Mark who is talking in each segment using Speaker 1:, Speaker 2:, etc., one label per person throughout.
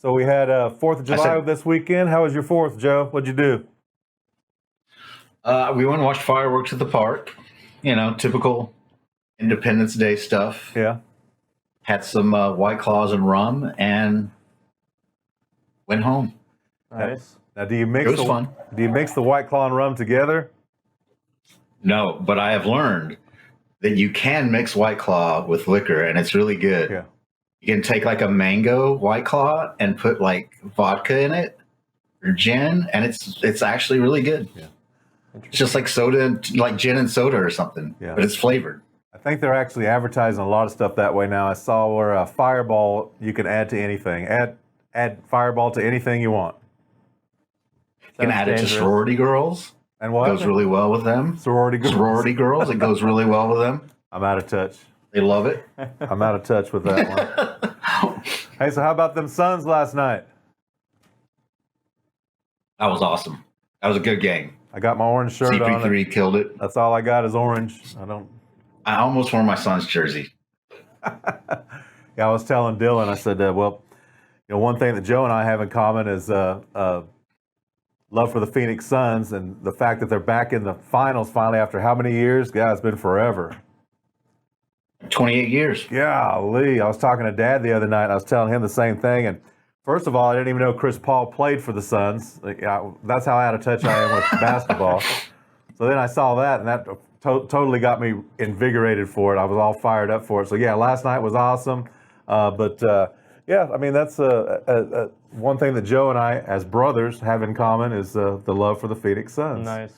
Speaker 1: So we had 4th of July this weekend. How was your 4th, Joe? What'd you do?
Speaker 2: We went and watched fireworks at the park. You know, typical Independence Day stuff.
Speaker 1: Yeah.
Speaker 2: Had some White Claws and rum and went home.
Speaker 3: Nice.
Speaker 1: Now, do you mix
Speaker 2: It was fun.
Speaker 1: Do you mix the White Claw and rum together?
Speaker 2: No, but I have learned that you can mix White Claw with liquor, and it's really good.
Speaker 1: Yeah.
Speaker 2: You can take like a mango White Claw and put like vodka in it or gin, and it's actually really good.
Speaker 1: Yeah.
Speaker 2: It's just like soda, like gin and soda or something,
Speaker 1: Yeah.
Speaker 2: but it's flavored.
Speaker 1: I think they're actually advertising a lot of stuff that way now. I saw where Fireball you can add to anything. Add Fireball to anything you want.
Speaker 2: You can add it to sorority girls.
Speaker 1: And what?
Speaker 2: It goes really well with them.
Speaker 1: Sorority girls.
Speaker 2: Sorority girls. It goes really well with them.
Speaker 1: I'm out of touch.
Speaker 2: They love it.
Speaker 1: I'm out of touch with that one. Hey, so how about them Suns last night?
Speaker 2: That was awesome. That was a good game.
Speaker 1: I got my orange shirt on.
Speaker 2: CP3 killed it.
Speaker 1: That's all I got is orange.
Speaker 2: I almost wore my son's jersey.
Speaker 1: Yeah, I was telling Dylan, I said, well, you know, one thing that Joe and I have in common is love for the Phoenix Suns, and the fact that they're back in the finals finally after how many years? Yeah, it's been forever.
Speaker 2: 28 years.
Speaker 1: Golly. I was talking to Dad the other night, and I was telling him the same thing. And first of all, I didn't even know Chris Paul played for the Suns. That's how out of touch I am with basketball. So then I saw that, and that totally got me invigorated for it. I was all fired up for it. So yeah, last night was awesome. Yeah, I mean, that's one thing that Joe and I, as brothers, have in common is the love for the Phoenix Suns.
Speaker 3: Nice.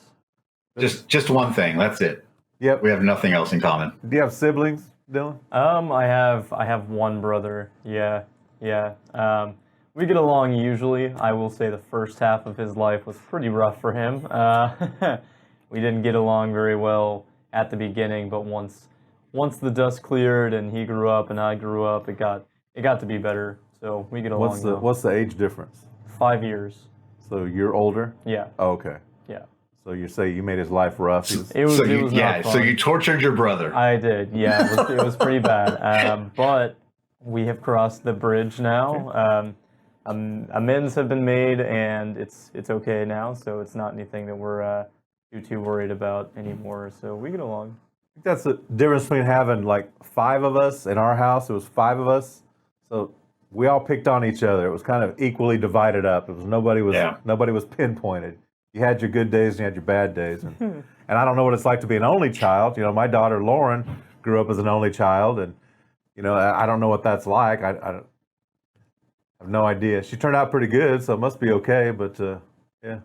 Speaker 2: Just one thing. That's it.
Speaker 1: Yep.
Speaker 2: We have nothing else in common.
Speaker 1: Do you have siblings, Dylan?
Speaker 3: I have one brother. Yeah. We get along usually. I will say the first half of his life was pretty rough for him. We didn't get along very well at the beginning, but once the dust cleared and he grew up and I grew up, it got to be better. So we get along.
Speaker 1: What's the age difference?
Speaker 3: 5 years.
Speaker 1: So you're older?
Speaker 3: Yeah.
Speaker 1: Oh, okay.
Speaker 3: Yeah.
Speaker 1: So you say you made his life rough.
Speaker 3: It was not fun.
Speaker 2: So you tortured your brother.
Speaker 3: I did. Yeah, it was pretty bad. But we have crossed the bridge now. Amends have been made, and it's okay now. So it's not anything that we're too worried about anymore. So we get along.
Speaker 1: I think that's the difference between having like 5 of us in our house. It was 5 of us, so we all picked on each other. It was kind of equally divided up. It was nobody was pinpointed. You had your good days and you had your bad days, and I don't know what it's like to be an only child. You know, my daughter Lauren grew up as an only child, and you know, I don't know what that's like. I have no idea. She turned out pretty good, so it must be okay. But yeah.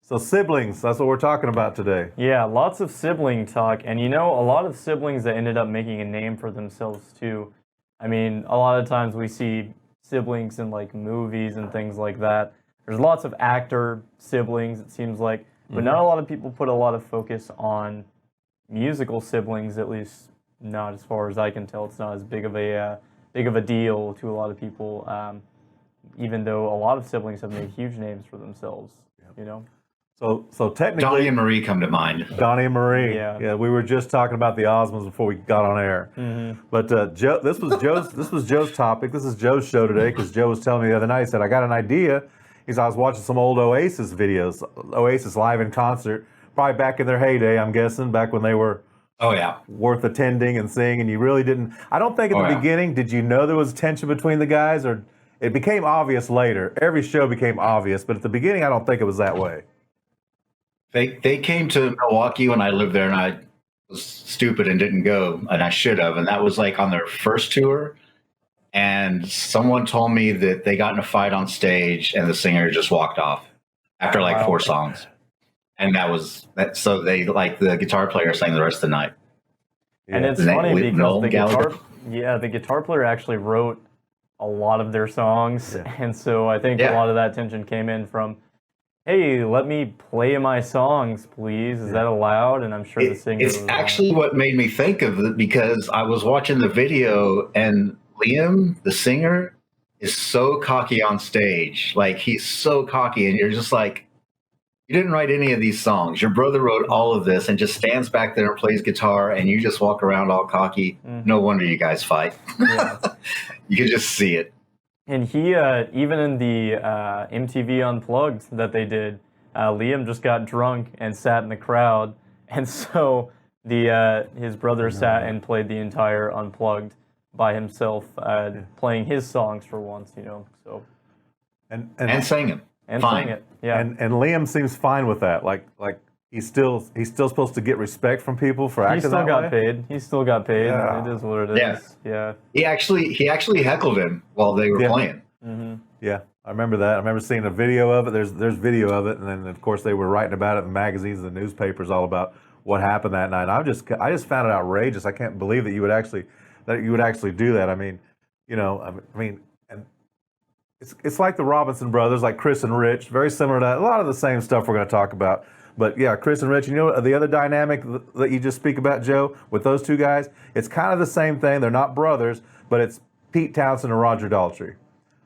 Speaker 1: So siblings, that's what we're talking about today.
Speaker 3: Yeah, lots of sibling talk. And you know, a lot of siblings that ended up making a name for themselves too. I mean, a lot of times we see siblings in like movies and things like that. There's lots of actor siblings, it seems like, but not a lot of people put a lot of focus on musical siblings, at least not as far as I can tell. It's not as big of a deal to a lot of people, even though a lot of siblings have made huge names for themselves, you know?
Speaker 1: So technically,
Speaker 2: Donnie and Marie come to mind.
Speaker 1: Donnie and Marie.
Speaker 3: Yeah.
Speaker 1: We were just talking about the Osmonds before we got on air.
Speaker 3: Mm-hmm.
Speaker 1: But Joe, this was Joe's topic. This is Joe's show today because Joe was telling me the other night. He said, "I got an idea." He said, "I was watching some old Oasis videos, Oasis live in concert, probably back in their heyday. I'm guessing back when they were worth attending and seeing." And you really didn't. I don't think at the beginning did you know there was tension between the guys, or it became obvious later. Every show became obvious, but at the beginning, I don't think it was that way.
Speaker 2: They came to Milwaukee when I lived there, and I was stupid and didn't go, and I should have. And that was like on their first tour. And someone told me that they got in a fight on stage, and the singer just walked off after like 4 songs. And that was that. So they like the guitar player sang the rest of the night.
Speaker 3: And it's funny because the guitar player actually wrote a lot of their songs, and so I think a lot of that tension came in from, hey, let me play my songs, please. Is that allowed? And I'm sure the singer.
Speaker 2: It's actually what made me think of it, because I was watching the video and Liam, the singer, is so cocky on stage. Like, he's so cocky, and you're just like, you didn't write any of these songs. Your brother wrote all of this and just stands back there and plays guitar, and you just walk around all cocky. No wonder you guys fight.
Speaker 3: Yeah.
Speaker 2: You can just see it.
Speaker 3: And he, even in the MTV Unplugged that they did, Liam just got drunk and sat in the crowd, and so the his brother sat and played the entire Unplugged by himself, playing his songs for once, So
Speaker 2: and singing.
Speaker 3: and
Speaker 2: Fine.
Speaker 3: sang it, yeah.
Speaker 1: And Liam seems fine with that. Like he's still supposed to get respect from people for acting
Speaker 3: He still
Speaker 1: that
Speaker 3: got
Speaker 1: way.
Speaker 3: paid. He still got paid.
Speaker 1: Yeah.
Speaker 3: It is what it is.
Speaker 2: Yeah.
Speaker 3: Yeah.
Speaker 2: He actually heckled him while they were playing.
Speaker 1: Yeah, I remember that. I remember seeing a video of it. There's video of it, and then of course they were writing about it in magazines and the newspapers all about what happened that night. And I just found it outrageous. I can't believe that you would actually do that. I mean, and it's like the Robinson brothers, like Chris and Rich, very similar to that. A lot of the same stuff we're going to talk about. But yeah, Chris and Rich, the other dynamic that you just speak about, Joe, with those two guys, it's kind of the same thing. They're not brothers, but it's Pete Townsend and Roger Daltrey.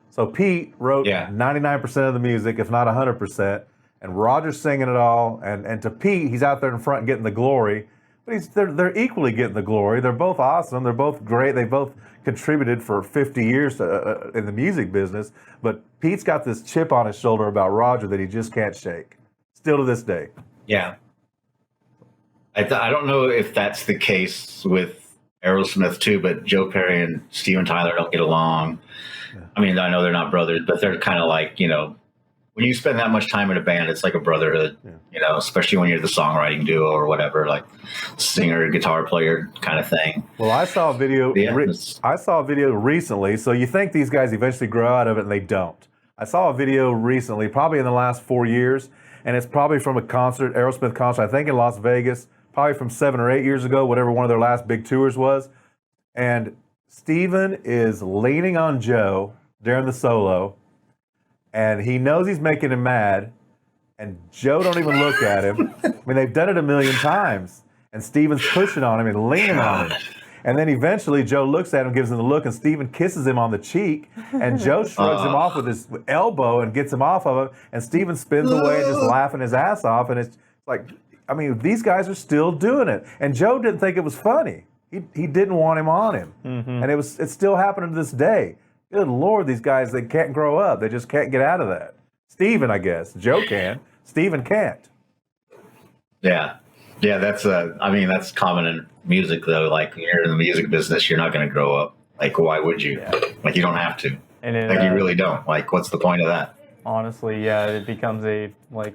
Speaker 1: So Pete wrote 99% of the music, if not 100%, and Roger's singing it all. And to Pete, he's out there in front getting the glory, but they're equally getting the glory. They're both awesome. They're both great. They both contributed for 50 years in the music business. But Pete's got this chip on his shoulder about Roger that he just can't shake, still to this day.
Speaker 2: Yeah. I don't know if that's the case with Aerosmith too, but Joe Perry and Steven Tyler don't get along. I mean, I know they're not brothers, but they're kind of like, when you spend that much time in a band, it's like a brotherhood, especially when you're the songwriting duo or whatever, like singer, guitar player kind of thing.
Speaker 1: Well, I saw a video.
Speaker 2: Yeah,
Speaker 1: I saw a video recently. So you think these guys eventually grow out of it, and they don't. I saw a video recently, probably in the last 4 years, and it's probably from a concert, Aerosmith concert, I think in Las Vegas, probably from 7 or 8 years ago, whatever one of their last big tours was. And Steven is leaning on Joe during the solo, and he knows he's making him mad, and Joe don't even look at him. I mean, they've done it a million times, and Steven's pushing on him and leaning on him. And then eventually Joe looks at him, gives him the look, and Steven kisses him on the cheek, and Joe shrugs him off with his elbow and gets him off of him, and Steven spins away and just laughing his ass off, and it's like, I mean, these guys are still doing it. And Joe didn't think it was funny. He didn't want him on him. And it's still happening to this day. Good Lord, these guys, they can't grow up. They just can't get out of that. Steven, I guess. Joe can. Steven can't.
Speaker 2: Yeah. Yeah, that's common in music, though. Like, when you're in the music business, you're not going to grow up. Like, why would you? Yeah. Like, you don't have to.
Speaker 3: And
Speaker 2: you really don't. Like, what's the point of that?
Speaker 3: Honestly, yeah, it becomes why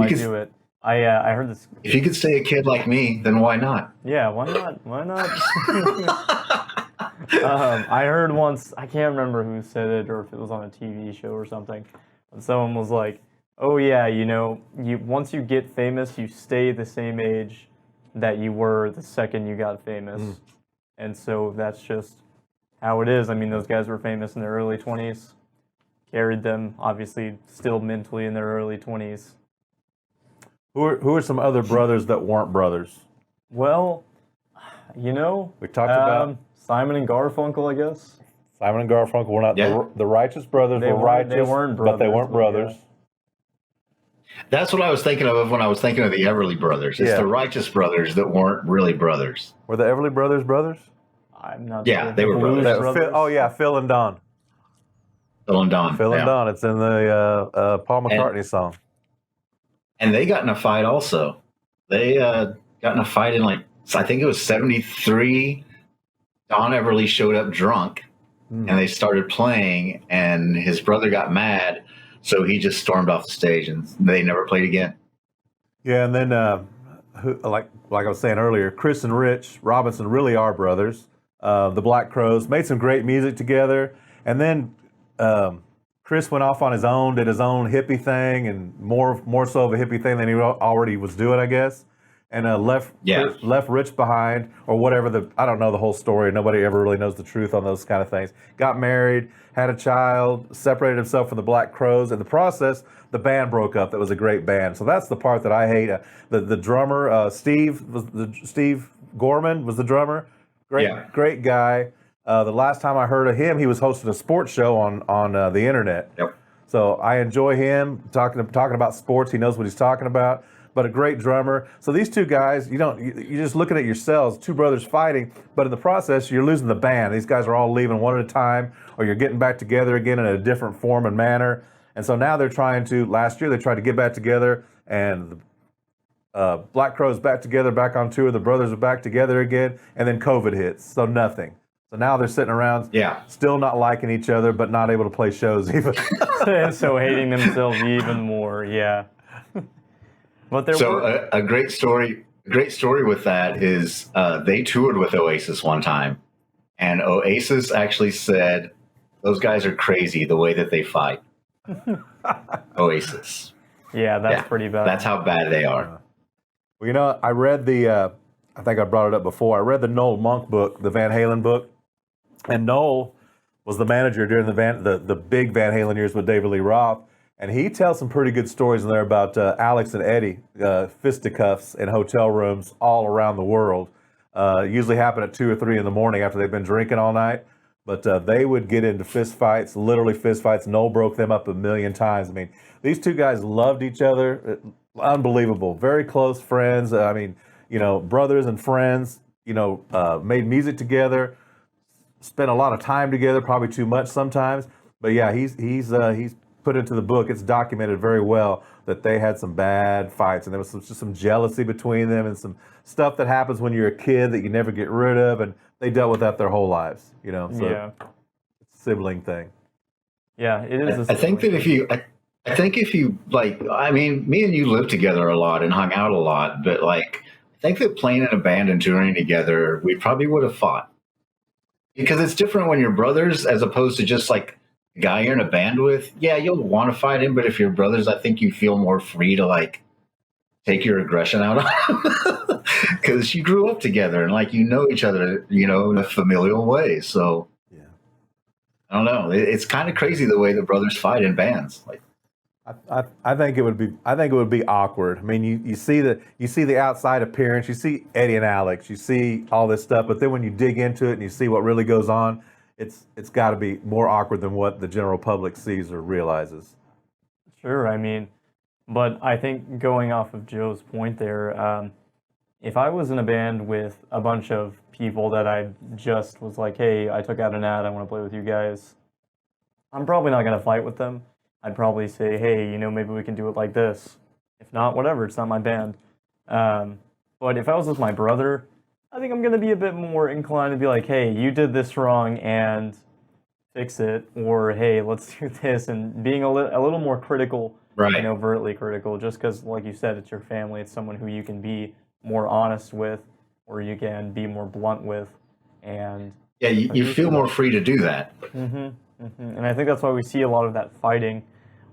Speaker 3: do it? I heard this.
Speaker 2: If you could stay a kid like me, then why not?
Speaker 3: Yeah, why not? Why not? I heard once, I can't remember who said it or if it was on a TV show or something, but someone was like, oh yeah, once you get famous, you stay the same age that you were the second you got famous. And so that's just how it is. I mean, those guys were famous in their early 20s, carried them, obviously still mentally in their early 20s.
Speaker 1: Who are some other brothers that weren't brothers?
Speaker 3: Well,
Speaker 1: we talked about
Speaker 3: Simon and Garfunkel, I guess.
Speaker 1: Simon and Garfunkel were not the Righteous Brothers. They were righteous,
Speaker 3: they weren't brothers,
Speaker 1: but they weren't brothers.
Speaker 3: Yeah.
Speaker 2: That's what I was thinking of when I was thinking of the Everly Brothers. It's the Righteous Brothers that weren't really brothers.
Speaker 1: Were the Everly Brothers brothers?
Speaker 3: I'm not
Speaker 2: sure. Yeah, they were brothers.
Speaker 1: Phil and Don.
Speaker 2: Phil and Don.
Speaker 1: Phil and Don. It's in the Paul McCartney song.
Speaker 2: And they got in a fight also. They got in a fight in I think it was 73. Don Everly showed up drunk and they started playing, and his brother got mad. So he just stormed off the stage, and they never played again.
Speaker 1: Yeah, and then, like I was saying earlier, Chris and Rich Robinson really are brothers. The Black Crowes made some great music together, and then Chris went off on his own, did his own hippie thing, and more so of a hippie thing than he already was doing, I guess. And left Rich behind, or whatever. I don't know the whole story. Nobody ever really knows the truth on those kind of things. Got married, had a child, separated himself from the Black Crowes. In the process, the band broke up. That was a great band. So that's the part that I hate. The drummer, Steve Gorman was the drummer. Great guy. The last time I heard of him, he was hosting a sports show on the internet.
Speaker 2: Yep.
Speaker 1: So I enjoy him talking about sports. He knows what he's talking about. but a great drummer. So these two guys, you're just looking at yourselves, two brothers fighting, but in the process, you're losing the band. These guys are all leaving one at a time, or you're getting back together again in a different form and manner. And so now they're trying to, last year they tried to get back together, and Black Crowes back together, back on tour, the brothers are back together again, and then COVID hits, so nothing. So now they're sitting around, still not liking each other, but not able to play shows even.
Speaker 3: So hating themselves even more, yeah. But
Speaker 2: a great story with that is they toured with Oasis one time, and Oasis actually said those guys are crazy the way that they fight. Oasis.
Speaker 3: Yeah, that's pretty bad.
Speaker 2: That's how bad they are.
Speaker 1: Well, I read I think I brought it up before. I read the Noel Monk book, the Van Halen book. And Noel was the manager during the big Van Halen years with David Lee Roth, and he tells some pretty good stories in there about Alex and Eddie fisticuffs in hotel rooms all around the world. Usually happen at 2 or 3 in the morning after they've been drinking all night, but they would get into fist fights, literally fist fights. Noel broke them up a million times. I mean, these two guys loved each other, unbelievable, very close friends. I mean, brothers and friends. Made music together. Spent a lot of time together, probably too much sometimes. But yeah, he's put into the book. It's documented very well that they had some bad fights, and there was just some jealousy between them, and some stuff that happens when you're a kid that you never get rid of, and they dealt with that their whole lives. So it's a sibling thing.
Speaker 3: Yeah, it is.
Speaker 2: I think that if you like, I mean, me and you lived together a lot and hung out a lot, but like, I think that playing in a band and touring together, we probably would have fought. Because it's different when you're brothers as opposed to just like a guy you're in a band with. Yeah, you'll want to fight him, but if you're brothers, I think you feel more free to like take your aggression out on him because you grew up together and like each other, in a familial way. So I don't know. It's kind of crazy the way that brothers fight in bands. Like,
Speaker 1: I think it would be awkward. I mean, you see the outside appearance, you see Eddie and Alex, you see all this stuff, but then when you dig into it and you see what really goes on, it's got to be more awkward than what the general public sees or realizes.
Speaker 3: Sure, I mean, but I think going off of Joe's point there, if I was in a band with a bunch of people that I just was like, hey, I took out an ad, I want to play with you guys, I'm probably not going to fight with them. I'd probably say, hey, maybe we can do it like this. If not, whatever, it's not my band. But if I was with my brother, I think I'm going to be a bit more inclined to be like, hey, you did this wrong and fix it. Or, hey, let's do this. And being a little more critical,
Speaker 2: right.
Speaker 3: Overtly critical, just because, like you said, it's your family. It's someone who you can be more honest with, or you can be more blunt with. And
Speaker 2: yeah, you feel more free to do that.
Speaker 3: Mm-hmm. And I think that's why we see a lot of that fighting,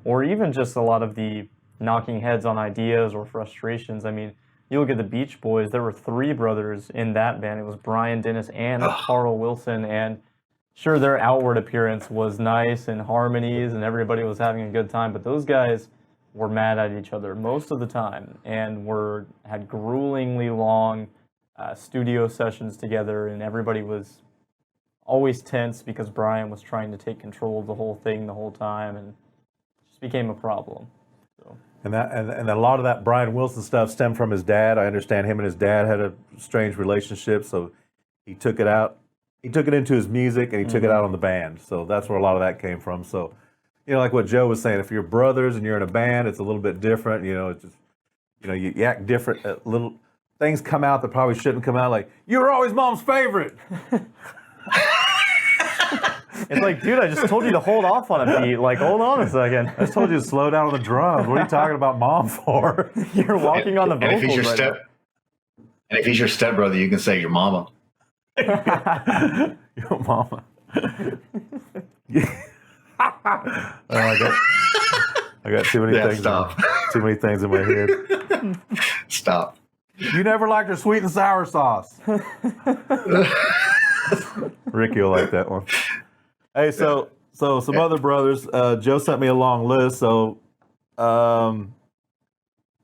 Speaker 3: or even just a lot of the knocking heads on ideas or frustrations. I mean, you look at the Beach Boys, there were 3 brothers in that band. It was Brian, Dennis, and Carl Wilson. And sure, their outward appearance was nice and harmonies and everybody was having a good time, but those guys were mad at each other most of the time and had gruelingly long studio sessions together, and everybody was always tense because Brian was trying to take control of the whole thing the whole time, and it just became a problem. So.
Speaker 1: And a lot of that Brian Wilson stuff stemmed from his dad. I understand him and his dad had a strange relationship, so he took it out. He took it into his music, and he took it out on the band. So that's where a lot of that came from. So, like what Joe was saying, if you're brothers and you're in a band, it's a little bit different. It's just, you act different. Little things come out that probably shouldn't come out. Like, you were always mom's favorite.
Speaker 3: It's like, dude, I just told you to hold off on a beat. Like, hold on a second.
Speaker 1: I just told you to slow down on the drums. What are you talking about mom for?
Speaker 3: You're walking on the vocals
Speaker 2: and if he's your
Speaker 3: now.
Speaker 2: And if he's your stepbrother, you can say your mama.
Speaker 1: Your mama. I got too many things.
Speaker 2: Stop.
Speaker 1: Too many things in my head.
Speaker 2: Stop.
Speaker 1: You never liked her sweet and sour sauce. Ricky will like that one. Hey, so some other brothers. Joe sent me a long list. So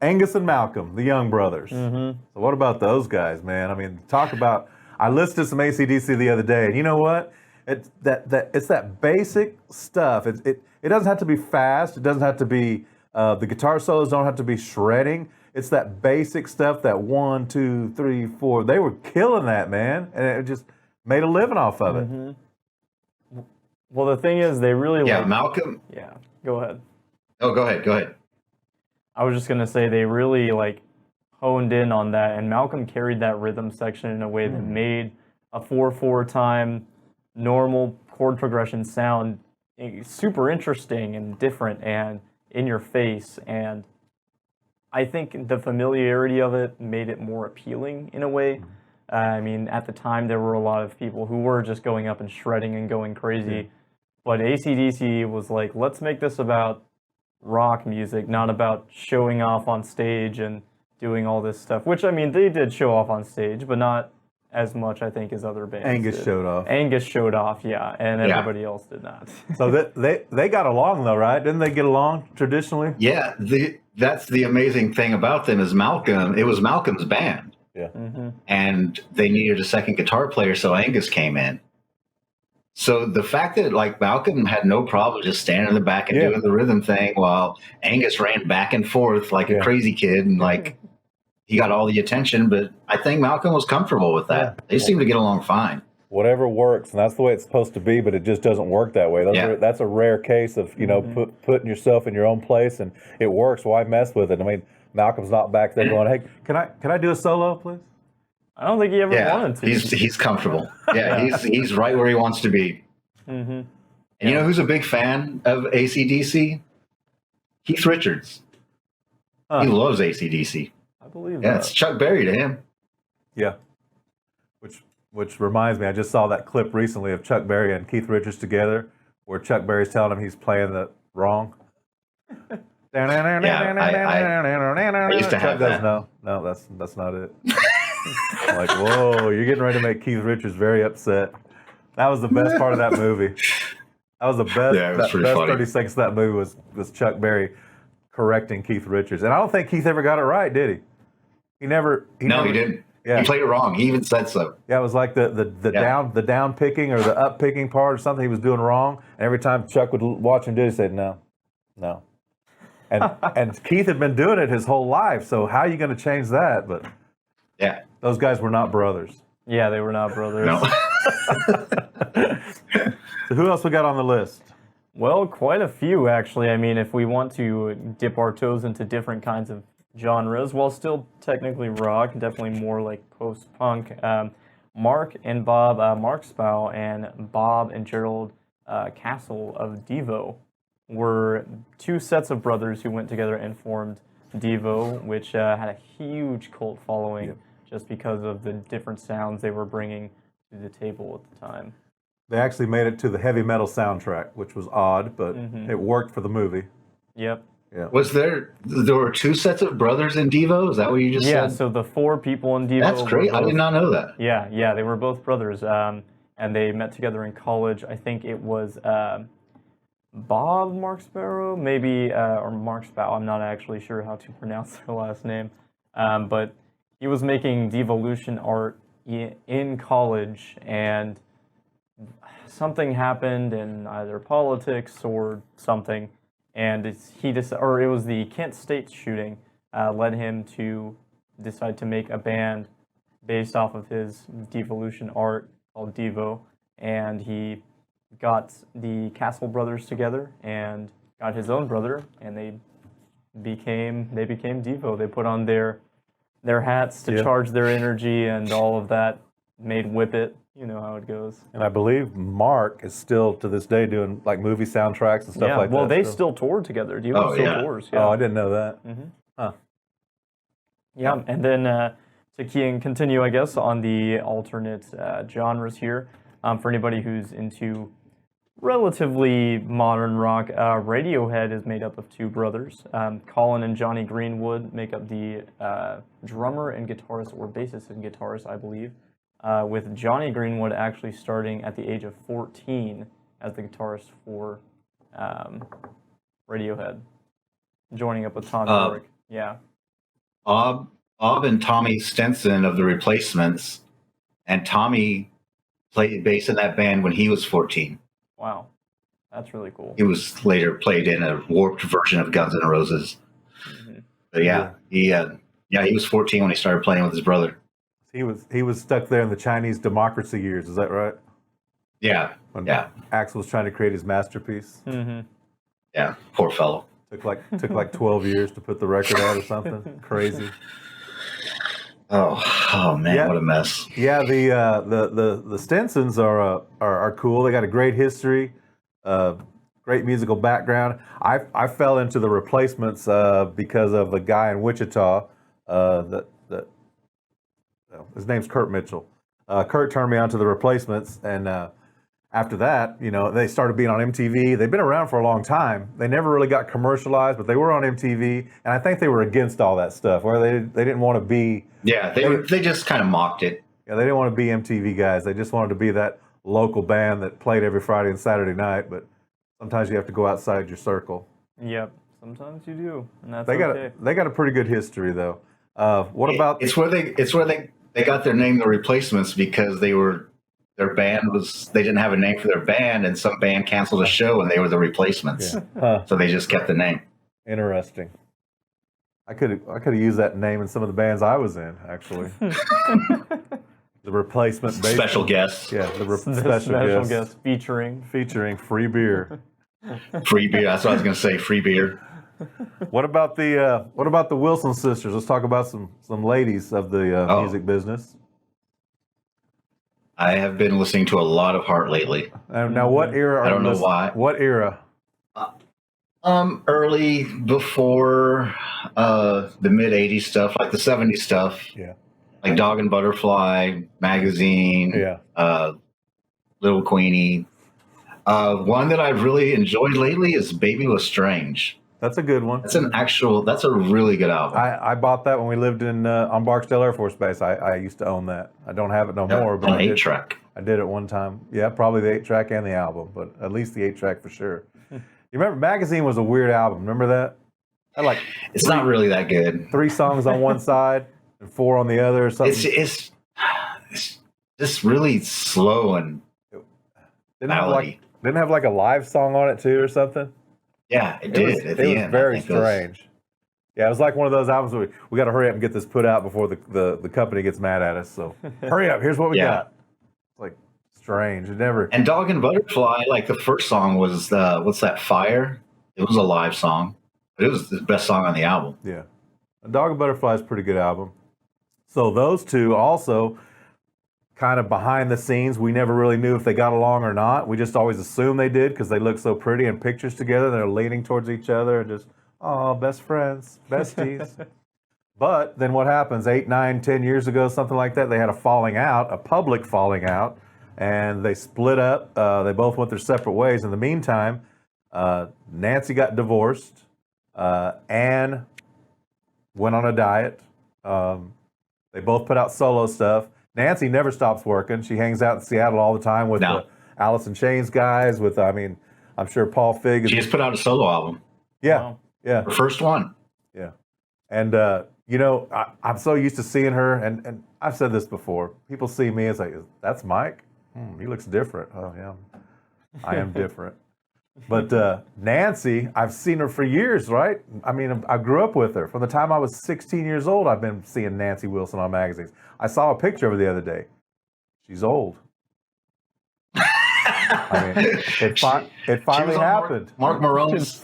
Speaker 1: Angus and Malcolm, the Young brothers.
Speaker 3: Mm-hmm.
Speaker 1: So what about those guys, man? I mean, talk about. I listed some AC/DC the other day, and you know what? It's that basic stuff. It doesn't have to be fast. It doesn't have to be the guitar solos don't have to be shredding. it's that basic stuff, that 1, 2, 3, 4. They were killing that, man, and it just made a living off of it.
Speaker 3: Mm-hmm. Well, the thing is, they really
Speaker 2: Malcolm.
Speaker 3: Yeah, go ahead.
Speaker 2: Oh, go ahead.
Speaker 3: I was just gonna say they really honed in on that, and Malcolm carried that rhythm section in a way that made a 4/4 time normal chord progression sound super interesting and different and in your face. And I think the familiarity of it made it more appealing in a way. I mean, at the time, there were a lot of people who were just going up and shredding and going crazy. But AC/DC was like, let's make this about rock music, not about showing off on stage and doing all this stuff. Which, I mean, they did show off on stage, but not as much, I think, as other bands
Speaker 1: Angus
Speaker 3: did.
Speaker 1: showed off.
Speaker 3: Angus showed off, yeah, and everybody else did not.
Speaker 1: So they got along, though, right? Didn't they get along traditionally?
Speaker 2: Yeah, that's the amazing thing about them is Malcolm. It was Malcolm's band.
Speaker 1: Yeah.
Speaker 3: Mm-hmm.
Speaker 2: And they needed a second guitar player, so Angus came in. So the fact that Malcolm had no problem just standing in the back and doing the rhythm thing while Angus ran back and forth like a crazy kid and he got all the attention, but I think Malcolm was comfortable with that.
Speaker 1: Yeah.
Speaker 2: They seem to get along fine.
Speaker 1: Whatever works, and that's the way it's supposed to be, but it just doesn't work that way. That's a rare case of, putting yourself in your own place, and it works. Why mess with it? I mean, Malcolm's not back there going, hey, can I do a solo, please?
Speaker 3: I don't think he ever wanted to.
Speaker 2: He's comfortable. Yeah, he's right where he wants to be.
Speaker 3: Mm-hmm.
Speaker 2: And you know who's a big fan of AC/DC? Keith Richards. He loves AC/DC.
Speaker 3: I believe
Speaker 2: Yeah,
Speaker 3: that.
Speaker 2: it's Chuck Berry to him.
Speaker 1: Yeah. Which reminds me, I just saw that clip recently of Chuck Berry and Keith Richards together, where Chuck Berry's telling him he's playing the wrong.
Speaker 2: I used to have
Speaker 1: Chuck
Speaker 2: that.
Speaker 1: goes, no, that's not it. I'm like, whoa, you're getting ready to make Keith Richards very upset. That was the best part of that movie. That was the best.
Speaker 2: Yeah, it was pretty
Speaker 1: best
Speaker 2: funny.
Speaker 1: 30 seconds of that movie was Chuck Berry correcting Keith Richards, and I don't think Keith ever got it right, did he? He never.
Speaker 2: He didn't.
Speaker 1: Yeah.
Speaker 2: He played it wrong. He even said so.
Speaker 1: Yeah, it was like the down picking or the up picking part or something he was doing wrong. And every time Chuck would watch him do it, he said, no. And Keith had been doing it his whole life, so how are you going to change that? But
Speaker 2: Yeah.
Speaker 1: those guys were not brothers.
Speaker 3: Yeah, they were not brothers.
Speaker 2: No.
Speaker 1: So who else we got on the list?
Speaker 3: Well, quite a few, actually. I mean, if we want to dip our toes into different kinds of genres, while still technically rock, definitely more like post-punk, Mark and Bob Markspow and Bob and Gerald Castle of Devo were two sets of brothers who went together and formed Devo, which had a huge cult following just because of the different sounds they were bringing to the table at the time.
Speaker 1: They actually made it to the heavy metal soundtrack, which was odd, but it worked for the movie.
Speaker 3: Yep.
Speaker 1: Yeah.
Speaker 2: Was there were two sets of brothers in Devo? Is that what you just said?
Speaker 3: Yeah, so the four people in Devo.
Speaker 2: That's great. I did not know that.
Speaker 3: Yeah, they were both brothers, and they met together in college. I think it was Bob Marksparrow, maybe, or Markspow. I'm not actually sure how to pronounce their last name, but he was making devolution art in college, and something happened in either politics or something, and it was the Kent State shooting led him to decide to make a band based off of his devolution art called Devo, and he got the Castle brothers together and got his own brother, and they became Devo. They put on their hats to charge their energy and all of that, made Whip It. You know how it goes.
Speaker 1: And I believe Mark is still to this day doing like movie soundtracks and stuff like that.
Speaker 3: Well, they still toured together. Devo still tours. Yeah.
Speaker 1: Oh, I didn't know that.
Speaker 3: Yeah, and then to continue, I guess, on the alternate genres here, for anybody who's into relatively modern rock, Radiohead is made up of two brothers. Colin and Johnny Greenwood make up the drummer and guitarist, or bassist and guitarist, I believe, with Johnny Greenwood actually starting at the age of 14 as the guitarist for Radiohead, joining up with Tom York. Yeah.
Speaker 2: Bob and Tommy Stinson of the Replacements, and Tommy played bass in that band when he was 14.
Speaker 3: Wow, that's really cool.
Speaker 2: He was later played in a warped version of Guns N' Roses. But Yeah, he was 14 when he started playing with his brother.
Speaker 1: He was stuck there in the Chinese democracy years. Is that right?
Speaker 2: Yeah,
Speaker 1: When
Speaker 2: yeah,
Speaker 1: Axl was trying to create his masterpiece.
Speaker 2: yeah. Poor fellow.
Speaker 1: Took like 12 years to put the record out or something. Crazy.
Speaker 2: Oh man,
Speaker 1: Yeah.
Speaker 2: what a mess.
Speaker 1: Yeah, the Stinsons are cool. They got a great history, great musical background. I fell into the Replacements because of a guy in Wichita. His name's Kurt Mitchell. Kurt turned me on to the Replacements, and after that, they started being on MTV. They've been around for a long time. They never really got commercialized, but they were on MTV, and I think they were against all that stuff, where they didn't want to be.
Speaker 2: Yeah, they just kind of mocked it.
Speaker 1: Yeah, they didn't want to be MTV guys. They just wanted to be that local band that played every Friday and Saturday night. But sometimes you have to go outside your circle.
Speaker 3: Yep, sometimes you do, and that's
Speaker 1: They got a pretty good history though. What about?
Speaker 2: It's where they got their name, the Replacements, because their band they didn't have a name for their band, and some band canceled a show, and they were the Replacements.
Speaker 1: Yeah.
Speaker 2: So they just kept the name.
Speaker 1: Interesting. I could have used that name in some of the bands I was in, actually. The Replacement
Speaker 2: Special guest.
Speaker 1: Yeah, the
Speaker 3: special guest featuring
Speaker 1: free beer.
Speaker 2: Free beer. That's what I was going to say. Free beer.
Speaker 1: What about the Wilson sisters? Let's talk about some ladies of the music business.
Speaker 2: I have been listening to a lot of Heart lately.
Speaker 1: Now, what era?
Speaker 2: I don't know why.
Speaker 1: What era?
Speaker 2: Early before the mid '80s stuff, like the '70s stuff.
Speaker 1: Yeah.
Speaker 2: Like Dog and Butterfly Magazine.
Speaker 1: Yeah.
Speaker 2: Little Queenie. One that I've really enjoyed lately is Baby Was Strange.
Speaker 1: That's a good one.
Speaker 2: That's a really good album.
Speaker 1: I bought that when we lived on Barksdale Air Force Base. I used to own that. I don't have it no more. But
Speaker 2: on 8-track.
Speaker 1: I did it one time. Yeah, probably the 8-track and the album, but at least the 8-track for sure. You remember Magazine was a weird album. Remember that?
Speaker 2: It's not really that good.
Speaker 1: 3 songs on one side and 4 on the other or something.
Speaker 2: It's just really slow and
Speaker 1: didn't have like a live song on it too or something?
Speaker 2: Yeah, it did.
Speaker 1: It was very strange. Yeah, it was like one of those albums where we got to hurry up and get this put out before the company gets mad at us. So hurry up. Here's what we got. It's like strange. It never.
Speaker 2: And Dog and Butterfly, like the first song was what's that? Fire. It was a live song, but it was the best song on the album.
Speaker 1: Yeah, Dog and Butterfly is a pretty good album. So those two also kind of behind the scenes. We never really knew if they got along or not. We just always assumed they did because they look so pretty in pictures together. They're leaning towards each other and just, oh, best friends, besties. But then what happens? 8, 9, 10 years ago, something like that, they had a falling out, a public falling out, and they split up. They both went their separate ways. In the meantime, Nancy got divorced. Anne went on a diet. They both put out solo stuff. Nancy never stops working. She hangs out in Seattle all the time with the Alice in Chains guys. I'm sure Paul Fig.
Speaker 2: She just put out a solo album.
Speaker 1: Yeah,
Speaker 3: Wow.
Speaker 1: yeah,
Speaker 2: Her first one.
Speaker 1: yeah. And I'm so used to seeing her, and I've said this before. People see me as like, that's Mike. He looks different. Oh yeah, I am different. But Nancy, I've seen her for years, right? I mean, I grew up with her. From the time I was 16 years old, I've been seeing Nancy Wilson on magazines. I saw a picture of her the other day. She's old. I mean, it finally happened.
Speaker 2: Mark Marone's.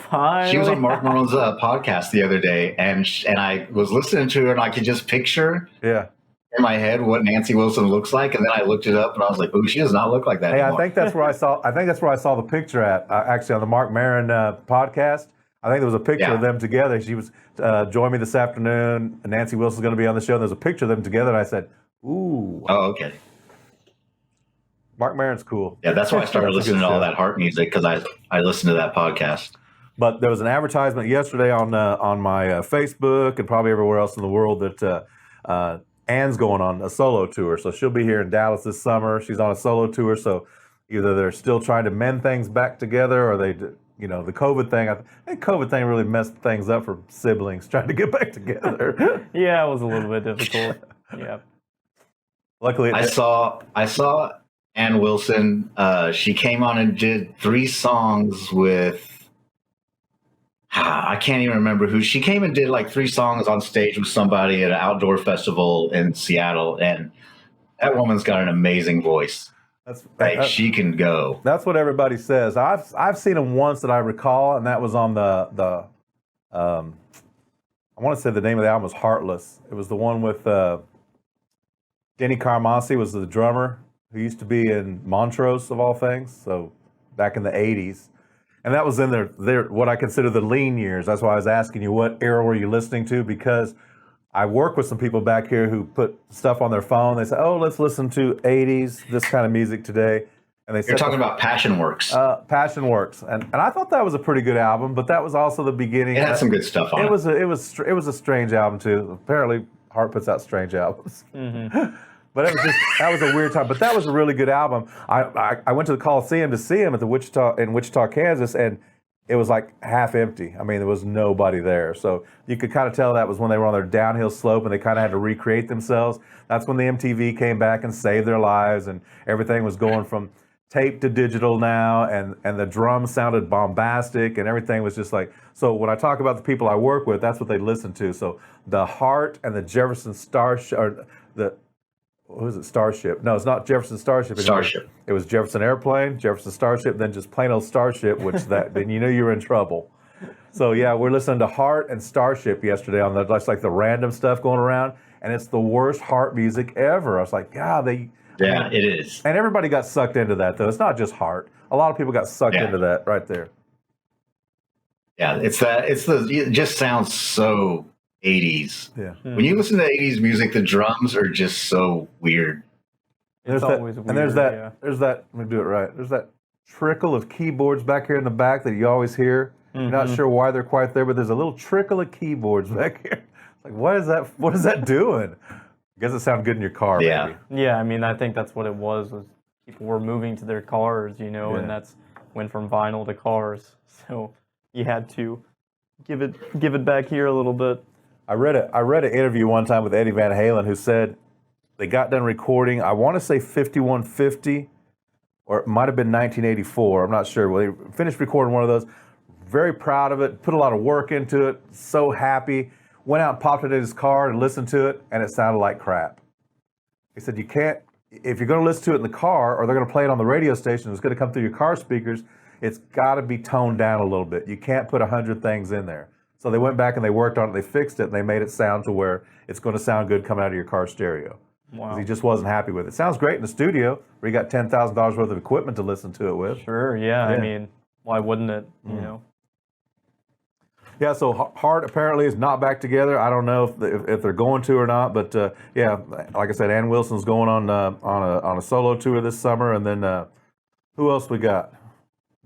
Speaker 2: She was on Mark Marone's podcast the other day, and I was listening to her, and I could just picture in my head what Nancy Wilson looks like, and then I looked it up, and I was like, "Ooh, she does not look like that."
Speaker 1: Hey,
Speaker 2: anymore.
Speaker 1: I think that's where I saw the picture at. Actually, on the Mark Maron podcast, I think there was a picture of them together. She was joined me this afternoon. And Nancy Wilson's going to be on the show. And there's a picture of them together, and I said, "Ooh."
Speaker 2: Oh, okay.
Speaker 1: Mark Maron's cool.
Speaker 2: Yeah, that's why I started listening to all that Heart music because I listened to that podcast.
Speaker 1: But there was an advertisement yesterday on my Facebook and probably everywhere else in the world that Anne's going on a solo tour. So she'll be here in Dallas this summer. She's on a solo tour. So either they're still trying to mend things back together, or the COVID thing. I think COVID thing really messed things up for siblings trying to get back together.
Speaker 3: Yeah, it was a little bit difficult. Yeah.
Speaker 1: Luckily,
Speaker 2: I saw Ann Wilson. She came on and did 3 songs with I can't even remember who. She came and did like 3 songs on stage with somebody at an outdoor festival in Seattle, and that woman's got an amazing voice. Like she can go.
Speaker 1: That's what everybody says. I've seen them once that I recall, and that was on the I want to say the name of the album was Heartless. It was the one with Denny Carmassi was the drummer who used to be in Montrose of all things. So back in the '80s, and that was in their what I consider the lean years. That's why I was asking you what era were you listening to, because I work with some people back here who put stuff on their phone. They say, "Oh, let's listen to '80s, this kind of music today." And they
Speaker 2: You're talking about Passion Works.
Speaker 1: Passion Works, and I thought that was a pretty good album, but that was also the beginning.
Speaker 2: It had some good stuff on it.
Speaker 1: It was a strange album too. Apparently, Heart puts out strange albums.
Speaker 3: Mm-hmm.
Speaker 1: But it was just that was a weird time. But that was a really good album. I went to the Coliseum to see him at the Wichita, Kansas, and it was like half empty. I mean, there was nobody there. So you could kind of tell that was when they were on their downhill slope and they kind of had to recreate themselves. That's when the MTV came back and saved their lives, and everything was going from tape to digital now, and the drums sounded bombastic, and everything was just like, so when I talk about the people I work with, that's what they listen to. So the Heart and the Jefferson Starship, or the, what was it, Starship? No, it's not Jefferson Starship anymore.
Speaker 2: Starship.
Speaker 1: It was Jefferson Airplane, Jefferson Starship, then just plain old Starship, which then you knew you were in trouble. So yeah, we're listening to Heart and Starship yesterday on that's like the random stuff going around, and it's the worst Heart music ever. I was like, God,
Speaker 2: yeah, it is.
Speaker 1: And everybody got sucked into that, though. It's not just Heart. A lot of people got sucked into that right there.
Speaker 2: Yeah, it just sounds so 80s.
Speaker 1: Yeah.
Speaker 2: When you listen to 80s music, the drums are just so weird.
Speaker 3: It's always weird.
Speaker 1: And there's that, let me do it right. There's that trickle of keyboards back here in the back that you always hear. You're not sure why they're quite there, but there's a little trickle of keyboards back here. It's like, what is that doing? I guess it sounds good in your car, maybe.
Speaker 3: Yeah, I mean, I think that's what it was people were moving to their cars, and that's went from vinyl to cars. So you had to give it back here a little bit.
Speaker 1: I read an interview one time with Eddie Van Halen, who said they got done recording, I want to say 5150, or it might have been 1984, I'm not sure. Well, they finished recording one of those, very proud of it, put a lot of work into it, so happy. Went out and popped it in his car and listened to it, and it sounded like crap. He said, you can't, if you're going to listen to it in the car, or they're going to play it on the radio station, it's going to come through your car speakers, it's got to be toned down a little bit. You can't put 100 things in there. So they went back and they worked on it, they fixed it, and they made it sound to where it's going to sound good coming out of your car stereo.
Speaker 3: Wow.
Speaker 1: Because he just wasn't happy with it. It sounds great in the studio, where you got $10,000 worth of equipment to listen to it with.
Speaker 3: Sure, yeah. I mean, why wouldn't it,
Speaker 1: Yeah, so Heart apparently is not back together. I don't know if they're going to or not, but yeah, like I said, Ann Wilson's going on a solo tour this summer, and then who else we got?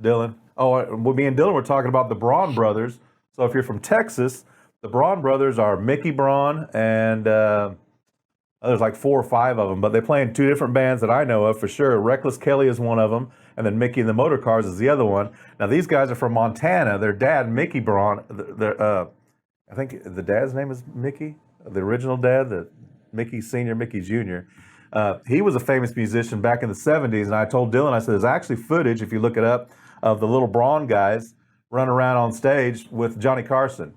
Speaker 1: Dylan. Oh, me and Dylan were talking about the Braun brothers. So if you're from Texas, the Braun brothers are Mickey Braun, and there's like 4 or 5 of them, but they play in 2 different bands that I know of for sure. Reckless Kelly is one of them, and then Mickey and the Motor Cars is the other one. Now, these guys are from Montana. Their dad, Mickey Braun, I think the dad's name is Mickey, the original dad, the Mickey Sr., Mickey Jr. He was a famous musician back in the 70s, and I told Dylan, I said, there's actually footage, if you look it up, of the little Braun guys running around on stage with Johnny Carson.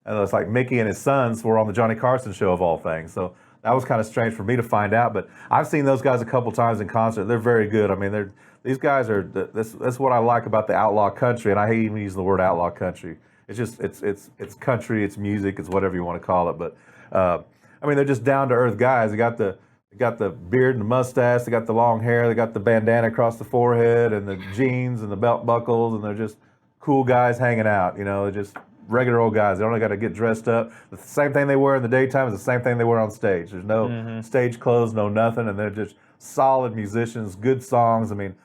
Speaker 1: And it's like Mickey and his sons were on the Johnny Carson show of all things. So that was kind of strange for me to find out, but I've seen those guys a couple times in concert. They're very good. I mean, these guys are. That's what I like about the outlaw country, and I hate even using the word outlaw country. It's just it's country, it's music, it's whatever you want to call it. But I mean, they're just down to earth guys. They got the beard and the mustache. They got the long hair. They got the bandana across the forehead and the jeans and the belt buckles, and they're just cool guys hanging out. They're just regular old guys. They don't got to get dressed up. The same thing they wear in the daytime is the same thing they wear on stage. There's no stage clothes, no nothing, and they're just solid musicians, good songs. I mean,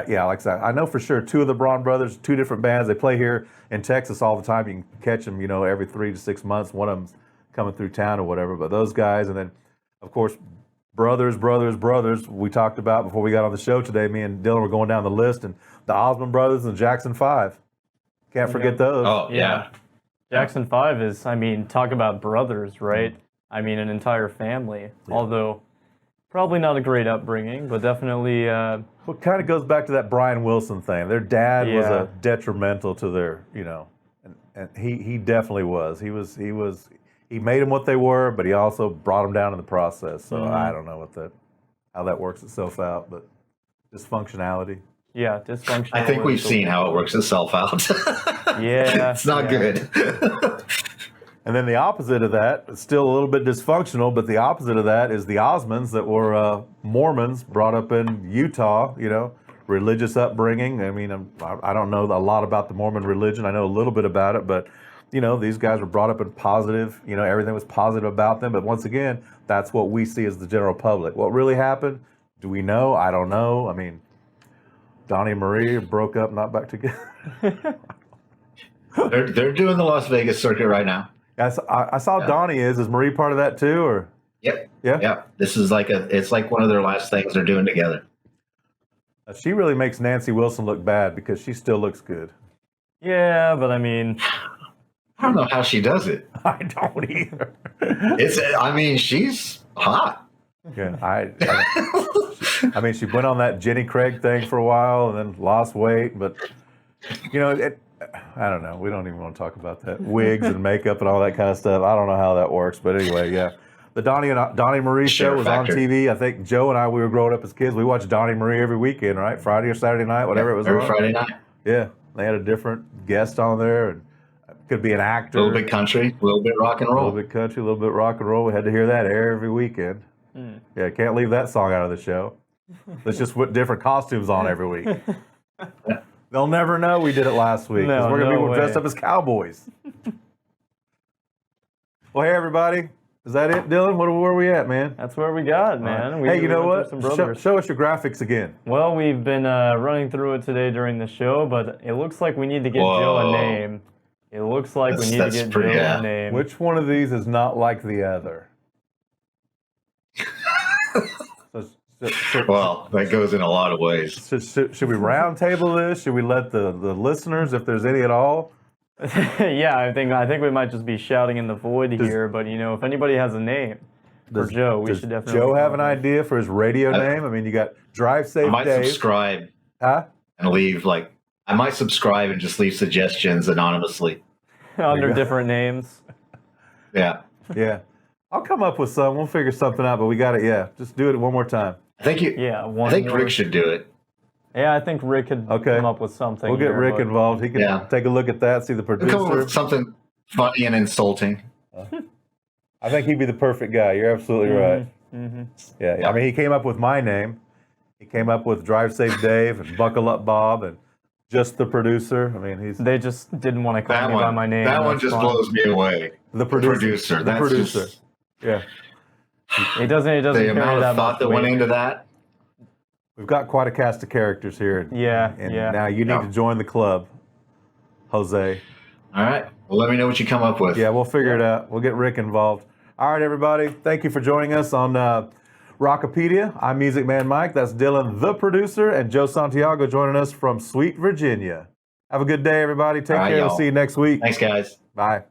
Speaker 1: yeah, like I said, I know for sure 2 of the Braun brothers, 2 different bands. They play here in Texas all the time. You can catch them, every 3 to 6 months. One of them's coming through town or whatever. But those guys, and then, of course, brothers. We talked about before we got on the show today. Me and Dylan were going down the list, and the Allman brothers and the Jackson 5. Can't forget those.
Speaker 2: Oh, yeah.
Speaker 3: Jackson 5 is, I mean, talk about brothers, right? I mean, an entire family. Yeah. Although, probably not a great upbringing, but definitely...
Speaker 1: Well, it kind of goes back to that Brian Wilson thing. Their dad was detrimental to their, and he definitely was. He made them what they were, but he also brought them down in the process. So I don't know how that works itself out, but dysfunctionality.
Speaker 3: Yeah, dysfunctional.
Speaker 2: I think we've seen how it works itself out.
Speaker 3: Yeah.
Speaker 2: It's not good.
Speaker 1: And then the opposite of that, it's still a little bit dysfunctional, but the opposite of that is the Osmonds that were Mormons brought up in Utah, religious upbringing. I mean, I don't know a lot about the Mormon religion. I know a little bit about it, but, these guys were brought up in positive, everything was positive about them. But once again, that's what we see as the general public. What really happened? Do we know? I don't know. I mean, Donnie and Marie broke up, not back together.
Speaker 2: They're doing the Las Vegas circuit right now.
Speaker 1: I saw Donnie is. Is Marie part of that too, or?
Speaker 2: Yep.
Speaker 1: Yeah.
Speaker 2: Yeah. This is it's like one of their last things they're doing together.
Speaker 1: She really makes Nancy Wilson look bad because she still looks good.
Speaker 3: Yeah, but I mean,
Speaker 2: I don't know how she does it.
Speaker 1: I don't either.
Speaker 2: She's hot.
Speaker 1: Yeah, I mean, she went on that Jenny Craig thing for a while and then lost weight, but I don't know. We don't even want to talk about that. Wigs and makeup and all that kind of stuff. I don't know how that works, but anyway, yeah. The Donnie Marie show was on TV. I think Joe and I, we were growing up as kids. We watched Donnie Marie every weekend, right? Friday or Saturday night, whatever it was.
Speaker 2: Every Friday night.
Speaker 1: Yeah, they had a different guest on there, and could be an actor.
Speaker 2: A little bit country, a little bit rock and roll.
Speaker 1: A little bit country, a little bit rock and roll. We had to hear that every weekend. Yeah, can't leave that song out of the show. Let's just put different costumes on every week. They'll never know we did it last week because we're going to be dressed up as cowboys. Well, hey, everybody. Is that it, Dylan? Where are we at, man?
Speaker 3: That's where we got, man.
Speaker 1: Hey, you know what? Show us your graphics again.
Speaker 3: Well, we've been running through it today during the show, but it looks like we need to get Joe a name. It looks like we need to get Joe a name.
Speaker 1: Which one of these is not like the other?
Speaker 2: Well, that goes in a lot of ways.
Speaker 1: Should we round table this? Should we let the listeners, if there's any at all?
Speaker 3: Yeah, I think we might just be shouting in the void here. But if anybody has a name for Joe, we should definitely.
Speaker 1: Joe have an idea for his radio name? I mean, you got Drive Safe Dave.
Speaker 2: I might subscribe.
Speaker 1: Huh?
Speaker 2: And leave I might subscribe and just leave suggestions anonymously
Speaker 3: under different names.
Speaker 2: Yeah.
Speaker 1: Yeah. I'll come up with some. We'll figure something out. But we got it. Yeah. Just do it one more time.
Speaker 2: I think Rick should do it.
Speaker 3: Yeah, I think Rick could come up with something.
Speaker 1: We'll get Rick involved. He can take a look at that, see the producer.
Speaker 2: Come up with something funny and insulting.
Speaker 1: I think he'd be the perfect guy. You're absolutely right. Mm-hmm. Yeah. I mean, he came up with my name. He came up with Drive Safe Dave and Buckle Up Bob and just the producer. I mean, they
Speaker 3: just didn't want to call me by my name.
Speaker 2: That one just blows me away.
Speaker 1: The producer.
Speaker 2: The producer.
Speaker 1: Yeah.
Speaker 3: It doesn't
Speaker 2: the amount of thought that went into that.
Speaker 1: We've got quite a cast of characters here. And now you need to join the club, Jose.
Speaker 2: All right. Well, let me know what you come up with.
Speaker 1: Yeah, we'll figure it out. We'll get Rick involved. All right, everybody. Thank you for joining us on Rockapedia. I'm Music Man Mike. That's Dylan, the producer, and Joe Santiago joining us from Sweet Virginia. Have a good day, everybody. Take care. We'll see you next week.
Speaker 2: Thanks, guys.
Speaker 1: Bye.